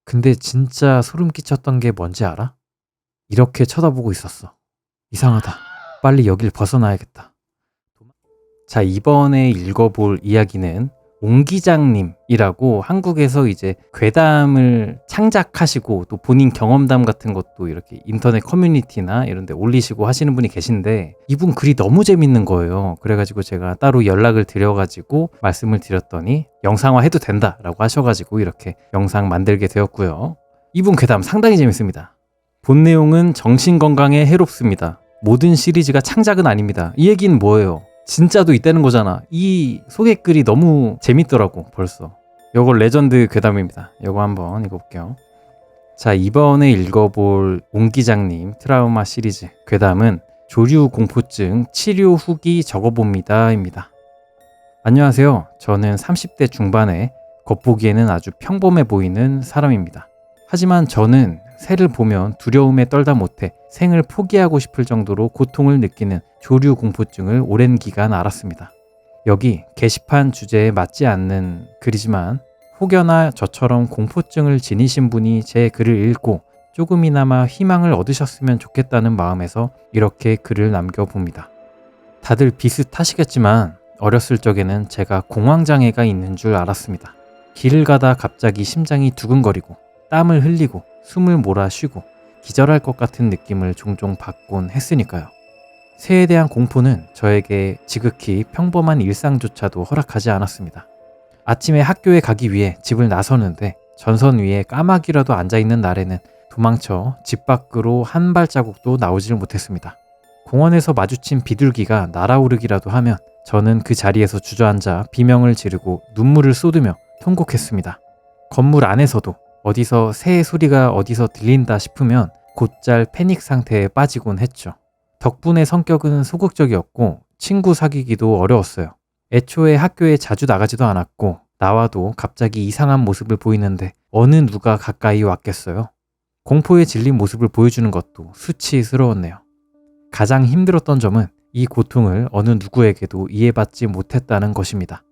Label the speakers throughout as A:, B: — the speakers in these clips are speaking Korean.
A: 근데 진짜 소름 끼쳤던 게 뭔지 알아? 이렇게 쳐다보고 있었어. 이상하다. 빨리 여길 벗어나야겠다. 자, 이번에 읽어볼 이야기는 옹기장님이라고 한국에서 이제 괴담을 창작하시고 또 본인 경험담 같은 것도 이렇게 인터넷 커뮤니티나 이런 데 올리시고 하시는 분이 계신데, 이분 글이 너무 재밌는 거예요. 그래가지고 제가 따로 연락을 드려가지고 말씀을 드렸더니 영상화 해도 된다라고 하셔가지고 이렇게 영상 만들게 되었고요. 이분 괴담 상당히 재밌습니다. 본 내용은 정신건강에 해롭습니다. 모든 시리즈가 창작은 아닙니다. 이 얘기는 뭐예요? 진짜도 있다는 거잖아. 이 소개글이 너무 재밌더라고. 벌써 요거 레전드 괴담입니다. 요거 한번 읽어볼게요. 자, 이번에 읽어볼 옹기장님 트라우마 시리즈 괴담은 조류공포증 치료 후기 적어봅니다 입니다. 안녕하세요. 저는 30대 중반에 겉보기에는 아주 평범해 보이는 사람입니다. 하지만 저는 새를 보면 두려움에 떨다 못해 생을 포기하고 싶을 정도로 고통을 느끼는 조류공포증을 오랜 기간 앓았습니다. 여기 게시판 주제에 맞지 않는 글이지만 혹여나 저처럼 공포증을 지니신 분이 제 글을 읽고 조금이나마 희망을 얻으셨으면 좋겠다는 마음에서 이렇게 글을 남겨봅니다. 다들 비슷하시겠지만 어렸을 적에는 제가 공황장애가 있는 줄 알았습니다. 길을 가다 갑자기 심장이 두근거리고 땀을 흘리고 숨을 몰아 쉬고 기절할 것 같은 느낌을 종종 받곤 했으니까요. 새에 대한 공포는 저에게 지극히 평범한 일상조차도 허락하지 않았습니다. 아침에 학교에 가기 위해 집을 나서는데 전선 위에 까마귀라도 앉아있는 날에는 도망쳐 집 밖으로 한 발자국도 나오질 못했습니다. 공원에서 마주친 비둘기가 날아오르기라도 하면 저는 그 자리에서 주저앉아 비명을 지르고 눈물을 쏟으며 통곡했습니다. 건물 안에서도 어디서 새 소리가 어디서 들린다 싶으면 곧잘 패닉 상태에 빠지곤 했죠. 덕분에 성격은 소극적이었고 친구 사귀기도 어려웠어요. 애초에 학교에 자주 나가지도 않았고 나와도 갑자기 이상한 모습을 보이는데 어느 누가 가까이 왔겠어요. 공포에 질린 모습을 보여주는 것도 수치스러웠네요. 가장 힘들었던 점은 이 고통을 어느 누구에게도 이해받지 못했다는 것입니다.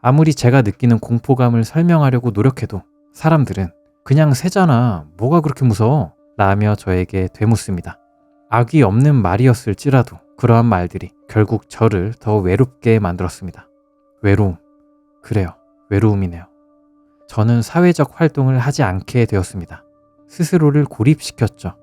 A: 아무리 제가 느끼는 공포감을 설명하려고 노력해도 사람들은 그냥 새잖아, 뭐가 그렇게 무서워? 라며 저에게 되묻습니다. 악이 없는 말이었을지라도 그러한 말들이 결국 저를 더 외롭게 만들었습니다. 외로움. 그래요, 외로움이네요. 저는 사회적 활동을 하지 않게 되었습니다. 스스로를 고립시켰죠.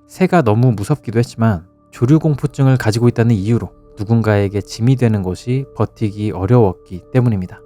A: 새가 너무 무섭기도 했지만 조류공포증을 가지고 있다는 이유로 누군가에게 짐이 되는 것이 버티기 어려웠기 때문입니다.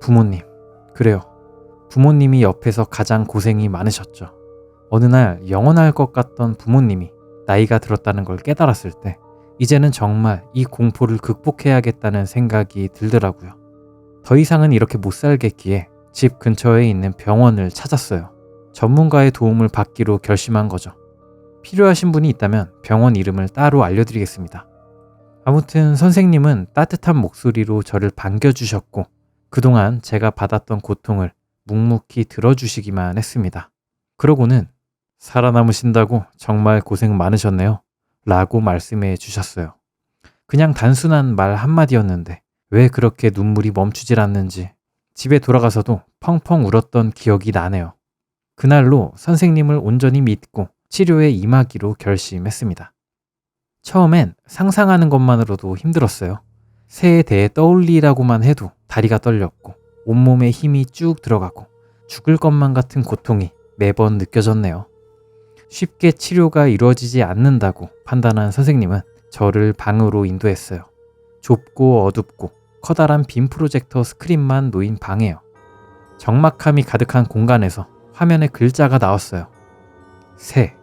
A: 부모님. 그래요. 부모님이 옆에서 가장 고생이 많으셨죠. 어느 날 영원할 것 같던 부모님이 나이가 들었다는 걸 깨달았을 때 이제는 정말 이 공포를 극복해야겠다는 생각이 들더라고요. 더 이상은 이렇게 못 살겠기에 집 근처에 있는 병원을 찾았어요. 전문가의 도움을 받기로 결심한 거죠. 필요하신 분이 있다면 병원 이름을 따로 알려드리겠습니다. 아무튼 선생님은 따뜻한 목소리로 저를 반겨주셨고 그동안 제가 받았던 고통을 묵묵히 들어주시기만 했습니다. 그러고는 살아남으신다고 정말 고생 많으셨네요 라고 말씀해 주셨어요. 그냥 단순한 말 한마디였는데 왜 그렇게 눈물이 멈추질 않는지 집에 돌아가서도 펑펑 울었던 기억이 나네요. 그날로 선생님을 온전히 믿고 치료에 임하기로 결심했습니다. 처음엔 상상하는 것만으로도 힘들었어요. 새에 대해 떠올리라고만 해도 다리가 떨렸고 온몸에 힘이 쭉 들어가고 죽을 것만 같은 고통이 매번 느껴졌네요. 쉽게 치료가 이루어지지 않는다고 판단한 선생님은 저를 방으로 인도했어요. 좁고 어둡고 커다란 빔 프로젝터 스크린만 놓인 방이에요. 적막함이 가득한 공간에서 화면에 글자가 나왔어요. 새.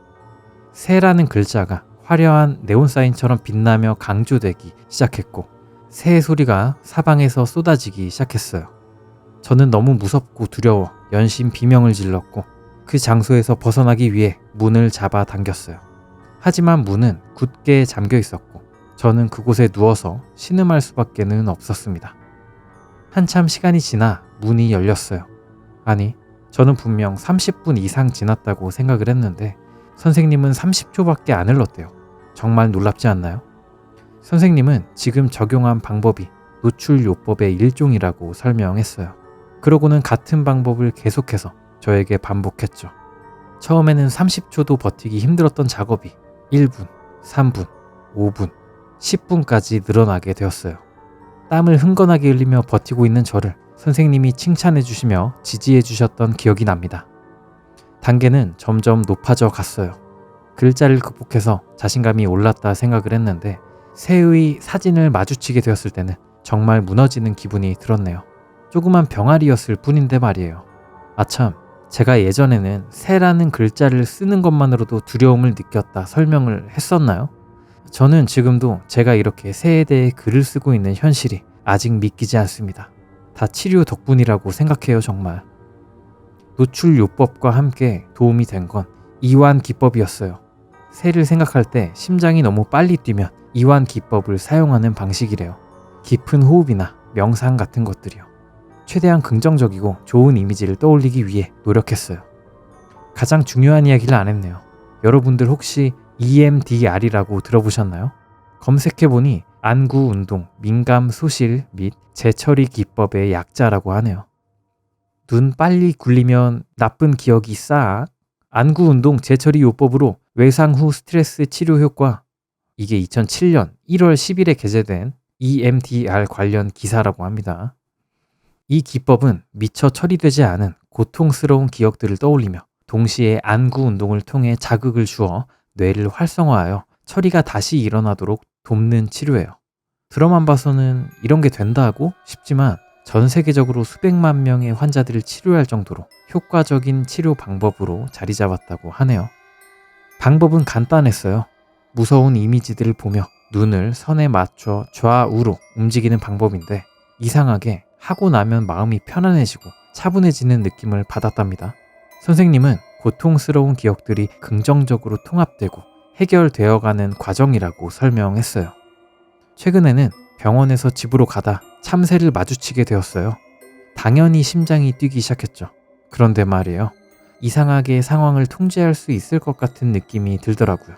A: 새라는 글자가 화려한 네온사인처럼 빛나며 강조되기 시작했고 새의 소리가 사방에서 쏟아지기 시작했어요. 저는 너무 무섭고 두려워 연신 비명을 질렀고 그 장소에서 벗어나기 위해 문을 잡아 당겼어요. 하지만 문은 굳게 잠겨 있었고 저는 그곳에 누워서 신음할 수밖에는 없었습니다. 한참 시간이 지나 문이 열렸어요. 아니, 저는 분명 30분 이상 지났다고 생각을 했는데 선생님은 30초밖에 안 흘렀대요. 정말 놀랍지 않나요? 선생님은 지금 적용한 방법이 노출요법의 일종이라고 설명했어요. 그러고는 같은 방법을 계속해서 저에게 반복했죠. 처음에는 30초도 버티기 힘들었던 작업이 1분, 3분, 5분, 10분까지 늘어나게 되었어요. 땀을 흥건하게 흘리며 버티고 있는 저를 선생님이 칭찬해 주시며 지지해 주셨던 기억이 납니다. 단계는 점점 높아져 갔어요. 글자를 극복해서 자신감이 올랐다 생각을 했는데 새의 사진을 마주치게 되었을 때는 정말 무너지는 기분이 들었네요. 조그만 병아리였을 뿐인데 말이에요. 아참, 제가 예전에는 새라는 글자를 쓰는 것만으로도 두려움을 느꼈다 설명을 했었나요? 저는 지금도 제가 이렇게 새에 대해 글을 쓰고 있는 현실이 아직 믿기지 않습니다. 다 치료 덕분이라고 생각해요, 정말. 노출 요법과 함께 도움이 된 건 이완 기법이었어요. 새를 생각할 때 심장이 너무 빨리 뛰면 이완 기법을 사용하는 방식이래요. 깊은 호흡이나 명상 같은 것들이요. 최대한 긍정적이고 좋은 이미지를 떠올리기 위해 노력했어요. 가장 중요한 이야기를 안 했네요. 여러분들 혹시 EMDR이라고 들어보셨나요? 검색해보니 안구 운동, 민감 소실 및 재처리 기법의 약자라고 하네요. 눈 빨리 굴리면 나쁜 기억이 싹. 안구 운동 재처리 요법으로 외상 후 스트레스 치료 효과. 이게 2007년 1월 10일에 게재된 EMDR 관련 기사라고 합니다. 이 기법은 미처 처리되지 않은 고통스러운 기억들을 떠올리며 동시에 안구 운동을 통해 자극을 주어 뇌를 활성화하여 처리가 다시 일어나도록 돕는 치료예요. 드라마만 봐서는 이런 게 된다고 싶지만 전 세계적으로 수백만 명의 환자들을 치료할 정도로 효과적인 치료 방법으로 자리 잡았다고 하네요. 방법은 간단했어요. 무서운 이미지들을 보며 눈을 선에 맞춰 좌우로 움직이는 방법인데 이상하게 하고 나면 마음이 편안해지고 차분해지는 느낌을 받았답니다. 선생님은 고통스러운 기억들이 긍정적으로 통합되고 해결되어가는 과정이라고 설명했어요. 최근에는 병원에서 집으로 가다 참새를 마주치게 되었어요. 당연히 심장이 뛰기 시작했죠. 그런데 말이에요. 이상하게 상황을 통제할 수 있을 것 같은 느낌이 들더라고요.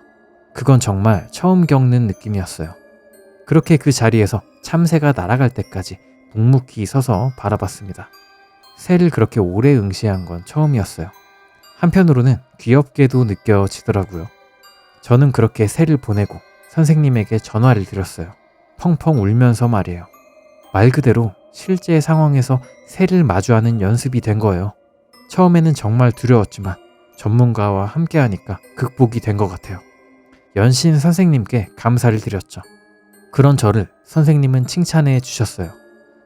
A: 그건 정말 처음 겪는 느낌이었어요. 그렇게 그 자리에서 참새가 날아갈 때까지 묵묵히 서서 바라봤습니다. 새를 그렇게 오래 응시한 건 처음이었어요. 한편으로는 귀엽게도 느껴지더라고요. 저는 그렇게 새를 보내고 선생님에게 전화를 드렸어요. 펑펑 울면서 말이에요. 말 그대로 실제 상황에서 새를 마주하는 연습이 된 거예요. 처음에는 정말 두려웠지만 전문가와 함께하니까 극복이 된 것 같아요. 연신 선생님께 감사를 드렸죠. 그런 저를 선생님은 칭찬해 주셨어요.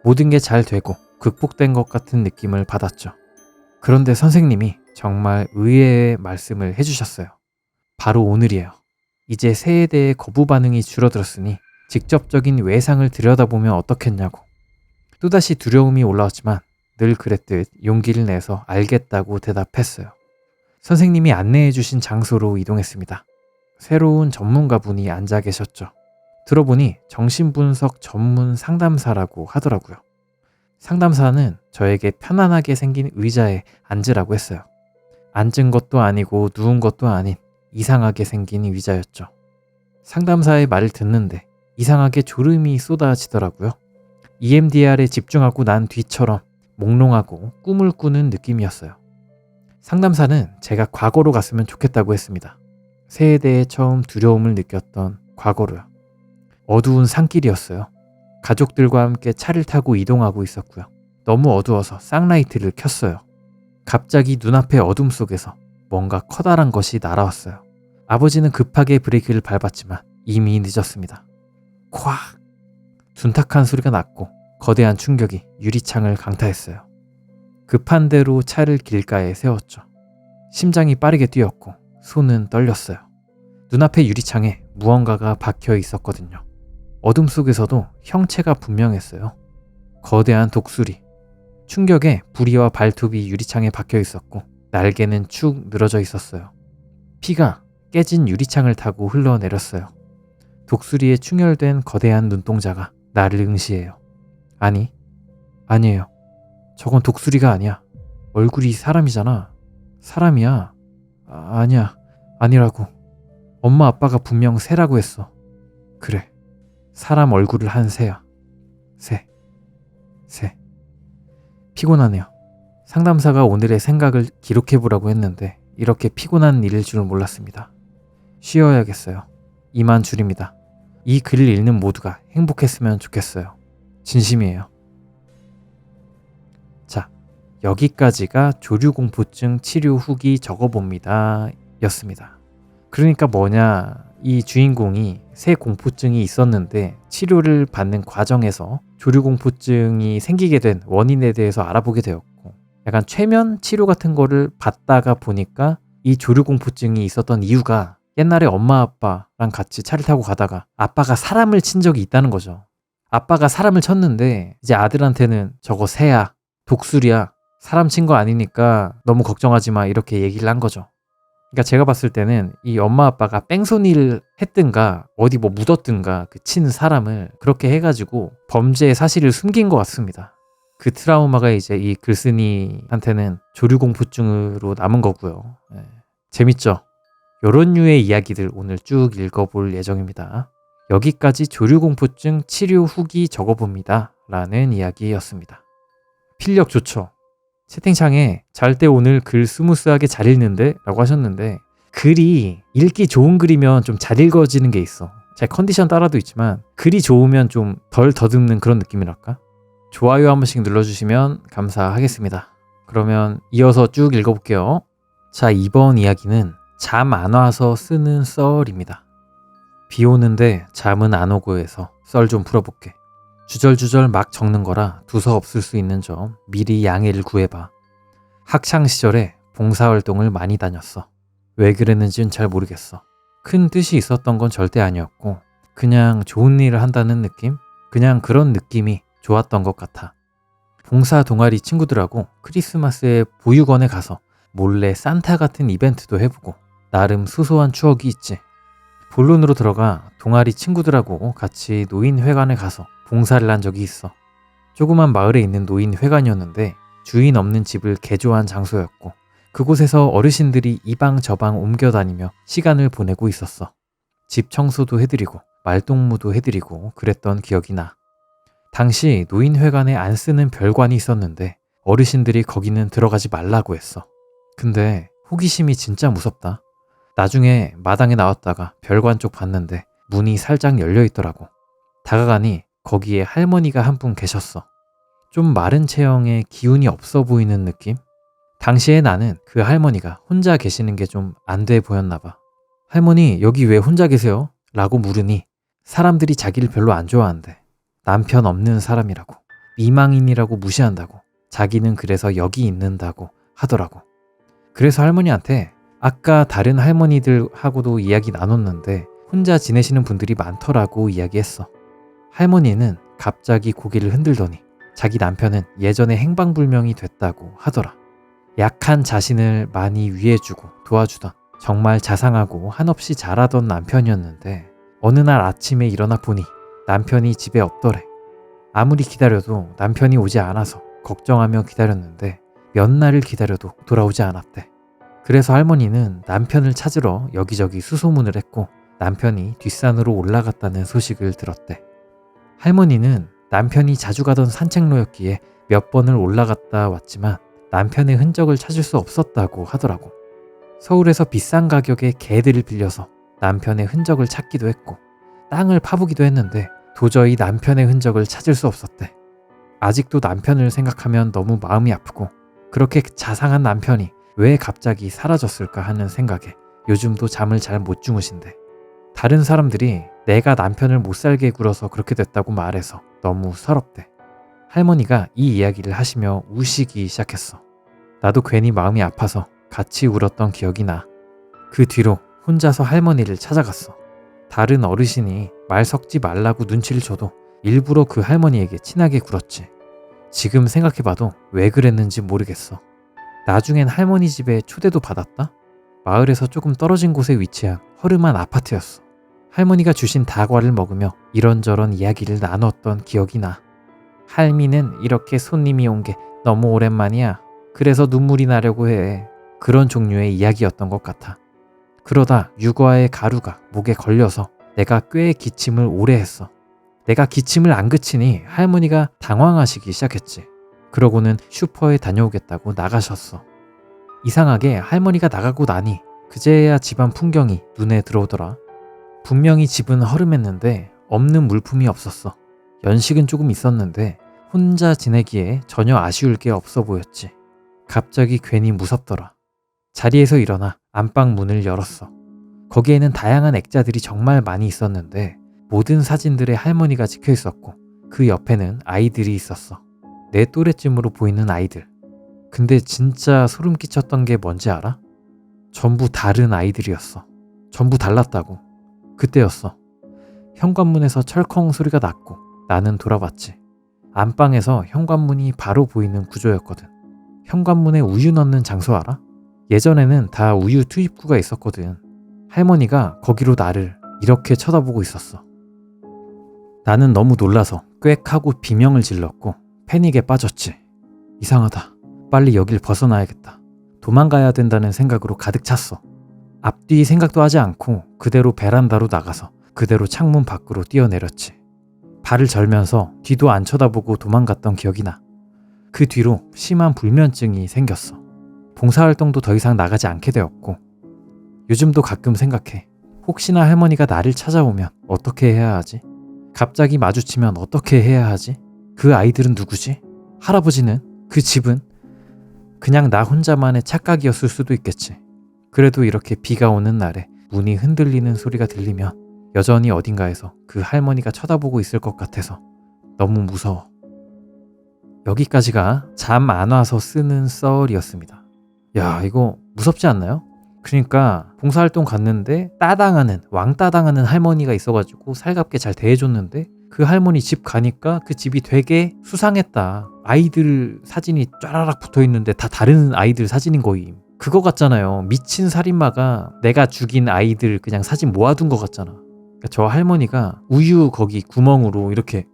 A: 모든 게 잘 되고 극복된 것 같은 느낌을 받았죠. 그런데 선생님이 정말 의외의 말씀을 해주셨어요. 바로 오늘이에요. 이제 새에 대해 거부 반응이 줄어들었으니 직접적인 외상을 들여다보면 어떻겠냐고. 또다시 두려움이 올라왔지만 늘 그랬듯 용기를 내서 알겠다고 대답했어요. 선생님이 안내해 주신 장소로 이동했습니다. 새로운 전문가분이 앉아 계셨죠. 들어보니 정신분석 전문 상담사라고 하더라고요. 상담사는 저에게 편안하게 생긴 의자에 앉으라고 했어요. 앉은 것도 아니고 누운 것도 아닌 이상하게 생긴 의자였죠. 상담사의 말을 듣는데 이상하게 졸음이 쏟아지더라고요. EMDR에 집중하고 난 뒤처럼 몽롱하고 꿈을 꾸는 느낌이었어요. 상담사는 제가 과거로 갔으면 좋겠다고 했습니다. 새에 대해 처음 두려움을 느꼈던 과거로요. 어두운 산길이었어요. 가족들과 함께 차를 타고 이동하고 있었고요. 너무 어두워서 쌍라이트를 켰어요. 갑자기 눈앞의 어둠 속에서 뭔가 커다란 것이 날아왔어요. 아버지는 급하게 브레이크를 밟았지만 이미 늦었습니다. 콱! 둔탁한 소리가 났고 거대한 충격이 유리창을 강타했어요. 급한 대로 차를 길가에 세웠죠. 심장이 빠르게 뛰었고 손은 떨렸어요. 눈앞의 유리창에 무언가가 박혀 있었거든요. 어둠 속에서도 형체가 분명했어요. 거대한 독수리. 충격에 부리와 발톱이 유리창에 박혀 있었고 날개는 축 늘어져 있었어요. 피가 깨진 유리창을 타고 흘러내렸어요. 독수리에 충혈된 거대한 눈동자가 나를 응시해요. 아니에요. 저건 독수리가 아니야. 얼굴이 사람이잖아. 사람이야. 아니야. 아니라고. 엄마 아빠가 분명 새라고 했어. 그래. 사람 얼굴을 한 새야. 새. 피곤하네요. 상담사가 오늘의 생각을 기록해보라고 했는데 이렇게 피곤한 일일 줄 몰랐습니다. 쉬어야겠어요. 이만 줄입니다. 이 글을 읽는 모두가 행복했으면 좋겠어요. 진심이에요. 자, 여기까지가 조류공포증 치료 후기 적어봅니다 였습니다. 그러니까 뭐냐, 이 주인공이 새 공포증이 있었는데 치료를 받는 과정에서 조류공포증이 생기게 된 원인에 대해서 알아보게 되었고, 약간 최면 치료 같은 거를 받다가 보니까 이 조류공포증이 있었던 이유가 옛날에 엄마 아빠랑 같이 차를 타고 가다가 아빠가 사람을 친 적이 있다는 거죠. 아빠가 사람을 쳤는데 이제 아들한테는 저거 새야, 독수리야, 사람 친 거 아니니까 너무 걱정하지 마, 이렇게 얘기를 한 거죠. 그러니까 제가 봤을 때는 이 엄마 아빠가 뺑소니를 했든가 어디 뭐 묻었든가 그 친 사람을 그렇게 해가지고 범죄의 사실을 숨긴 것 같습니다. 그 트라우마가 이제 이 글쓴이한테는 조류공포증으로 남은 거고요. 재밌죠? 요런 류의 이야기들 오늘 쭉 읽어볼 예정입니다. 여기까지 조류공포증 치료 후기 적어봅니다 라는 이야기였습니다. 필력 좋죠? 채팅창에 잘 때 오늘 글 스무스하게 잘 읽는데? 라고 하셨는데, 글이 읽기 좋은 글이면 좀 잘 읽어지는 게 있어. 제 컨디션 따라도 있지만 글이 좋으면 좀 덜 더듬는 그런 느낌이랄까? 좋아요 한 번씩 눌러주시면 감사하겠습니다. 그러면 이어서 쭉 읽어볼게요. 자, 이번 이야기는 잠 안 와서 쓰는 썰입니다. 비 오는데 잠은 안 오고 해서 썰 좀 풀어볼게. 주절주절 막 적는 거라 두서없을 수 있는 점 미리 양해를 구해봐. 학창시절에 봉사활동을 많이 다녔어. 왜 그랬는지는 잘 모르겠어. 큰 뜻이 있었던 건 절대 아니었고 그냥 좋은 일을 한다는 느낌? 그냥 그런 느낌이 좋았던 것 같아. 봉사 동아리 친구들하고 크리스마스에 보육원에 가서 몰래 산타 같은 이벤트도 해보고 나름 소소한 추억이 있지. 본론으로 들어가 동아리 친구들하고 같이 노인회관에 가서 봉사를 한 적이 있어. 조그만 마을에 있는 노인회관이었는데 주인 없는 집을 개조한 장소였고 그곳에서 어르신들이 이방 저방 옮겨다니며 시간을 보내고 있었어. 집 청소도 해드리고 말동무도 해드리고 그랬던 기억이 나. 당시 노인회관에 안 쓰는 별관이 있었는데 어르신들이 거기는 들어가지 말라고 했어. 근데 호기심이 진짜 무섭다. 나중에 마당에 나왔다가 별관 쪽 봤는데 문이 살짝 열려 있더라고. 다가가니 거기에 할머니가 한 분 계셨어. 좀 마른 체형에 기운이 없어 보이는 느낌? 당시에 나는 그 할머니가 혼자 계시는 게 좀 안 돼 보였나 봐. 할머니, 여기 왜 혼자 계세요? 라고 물으니 사람들이 자기를 별로 안 좋아한대. 남편 없는 사람이라고, 미망인이라고 무시한다고, 자기는 그래서 여기 있는다고 하더라고. 그래서 할머니한테 아까 다른 할머니들하고도 이야기 나눴는데 혼자 지내시는 분들이 많더라고 이야기했어. 할머니는 갑자기 고개를 흔들더니 자기 남편은 예전에 행방불명이 됐다고 하더라. 약한 자신을 많이 위해주고 도와주던 정말 자상하고 한없이 잘하던 남편이었는데 어느 날 아침에 일어나 보니 남편이 집에 없더래. 아무리 기다려도 남편이 오지 않아서 걱정하며 기다렸는데 몇 날을 기다려도 돌아오지 않았대. 그래서 할머니는 남편을 찾으러 여기저기 수소문을 했고 남편이 뒷산으로 올라갔다는 소식을 들었대. 할머니는 남편이 자주 가던 산책로였기에 몇 번을 올라갔다 왔지만 남편의 흔적을 찾을 수 없었다고 하더라고. 서울에서 비싼 가격에 개들을 빌려서 남편의 흔적을 찾기도 했고 땅을 파보기도 했는데 도저히 남편의 흔적을 찾을 수 없었대. 아직도 남편을 생각하면 너무 마음이 아프고 그렇게 자상한 남편이 왜 갑자기 사라졌을까 하는 생각에 요즘도 잠을 잘 못 주무신대. 다른 사람들이 내가 남편을 못 살게 굴어서 그렇게 됐다고 말해서 너무 서럽대. 할머니가 이 이야기를 하시며 우시기 시작했어. 나도 괜히 마음이 아파서 같이 울었던 기억이 나. 그 뒤로 혼자서 할머니를 찾아갔어. 다른 어르신이 말 섞지 말라고 눈치를 줘도 일부러 그 할머니에게 친하게 굴었지. 지금 생각해봐도 왜 그랬는지 모르겠어. 나중엔 할머니 집에 초대도 받았다? 마을에서 조금 떨어진 곳에 위치한 허름한 아파트였어. 할머니가 주신 다과를 먹으며 이런저런 이야기를 나눴던 기억이 나. 할미는 이렇게 손님이 온 게 너무 오랜만이야. 그래서 눈물이 나려고 해. 그런 종류의 이야기였던 것 같아. 그러다 유과의 가루가 목에 걸려서 내가 꽤 기침을 오래 했어. 내가 기침을 안 그치니 할머니가 당황하시기 시작했지. 그러고는 슈퍼에 다녀오겠다고 나가셨어. 이상하게 할머니가 나가고 나니 그제야 집안 풍경이 눈에 들어오더라. 분명히 집은 허름했는데 없는 물품이 없었어. 연식은 조금 있었는데 혼자 지내기에 전혀 아쉬울 게 없어 보였지. 갑자기 괜히 무섭더라. 자리에서 일어나 안방 문을 열었어. 거기에는 다양한 액자들이 정말 많이 있었는데 모든 사진들에 할머니가 찍혀 있었고 그 옆에는 아이들이 있었어. 내 또래쯤으로 보이는 아이들. 근데 진짜 소름 끼쳤던 게 뭔지 알아? 전부 다른 아이들이었어. 전부 달랐다고. 그때였어. 현관문에서 철컹 소리가 났고 나는 돌아봤지. 안방에서 현관문이 바로 보이는 구조였거든. 현관문에 우유 넣는 장소 알아? 예전에는 다 우유 투입구가 있었거든. 할머니가 거기로 나를 이렇게 쳐다보고 있었어. 나는 너무 놀라서 꽥 하고 비명을 질렀고 패닉에 빠졌지. 이상하다. 빨리 여길 벗어나야겠다. 도망가야 된다는 생각으로 가득 찼어. 앞뒤 생각도 하지 않고 그대로 베란다로 나가서 그대로 창문 밖으로 뛰어내렸지. 발을 절면서 뒤도 안 쳐다보고 도망갔던 기억이 나. 그 뒤로 심한 불면증이 생겼어. 봉사활동도 더 이상 나가지 않게 되었고 요즘도 가끔 생각해. 혹시나 할머니가 나를 찾아오면 어떻게 해야 하지? 갑자기 마주치면 어떻게 해야 하지? 그 아이들은 누구지? 할아버지는? 그 집은? 그냥 나 혼자만의 착각이었을 수도 있겠지. 그래도 이렇게 비가 오는 날에 문이 흔들리는 소리가 들리면 여전히 어딘가에서 그 할머니가 쳐다보고 있을 것 같아서 너무 무서워. 여기까지가 잠 안 와서 쓰는 썰이었습니다. 야, 이거 무섭지 않나요? 그러니까 봉사활동 갔는데 왕따당하는 할머니가 있어가지고 살갑게 잘 대해줬는데 그 할머니 집 가니까 그 집이 되게 수상했다. 아이들 사진이 쫘라락 붙어있는데 다 다른 아이들 사진인 거임. 그거 같잖아요. 미친 살인마가 내가 죽인 아이들 그냥 사진 모아둔 것 같잖아. 그러니까 저 할머니가 우유 거기 구멍으로 이렇게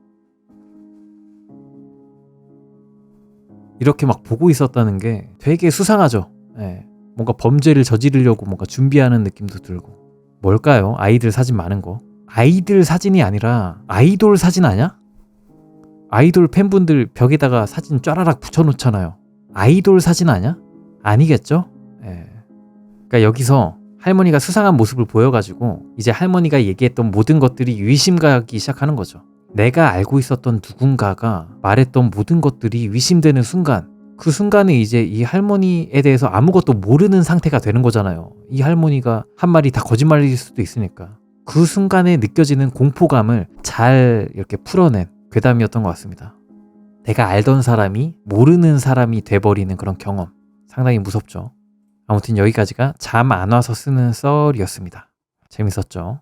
A: 막 보고 있었다는 게 되게 수상하죠. 예. 뭔가 범죄를 저지르려고 뭔가 준비하는 느낌도 들고. 뭘까요? 아이들 사진 많은 거. 아이들 사진이 아니라 아이돌 사진 아냐? 아이돌 팬분들 벽에다가 사진 쫘라락 붙여놓잖아요. 아이돌 사진 아냐? 아니겠죠? 예. 그러니까 여기서 할머니가 수상한 모습을 보여가지고 이제 할머니가 얘기했던 모든 것들이 의심가기 시작하는 거죠. 내가 알고 있었던 누군가가 말했던 모든 것들이 의심되는 순간, 그 순간에 이제 이 할머니에 대해서 아무것도 모르는 상태가 되는 거잖아요. 이 할머니가 한 말이 다 거짓말일 수도 있으니까. 그 순간에 느껴지는 공포감을 잘 이렇게 풀어낸 괴담이었던 것 같습니다. 내가 알던 사람이 모르는 사람이 돼버리는 그런 경험. 상당히 무섭죠. 아무튼 여기까지가 잠 안 와서 쓰는 썰이었습니다. 재밌었죠?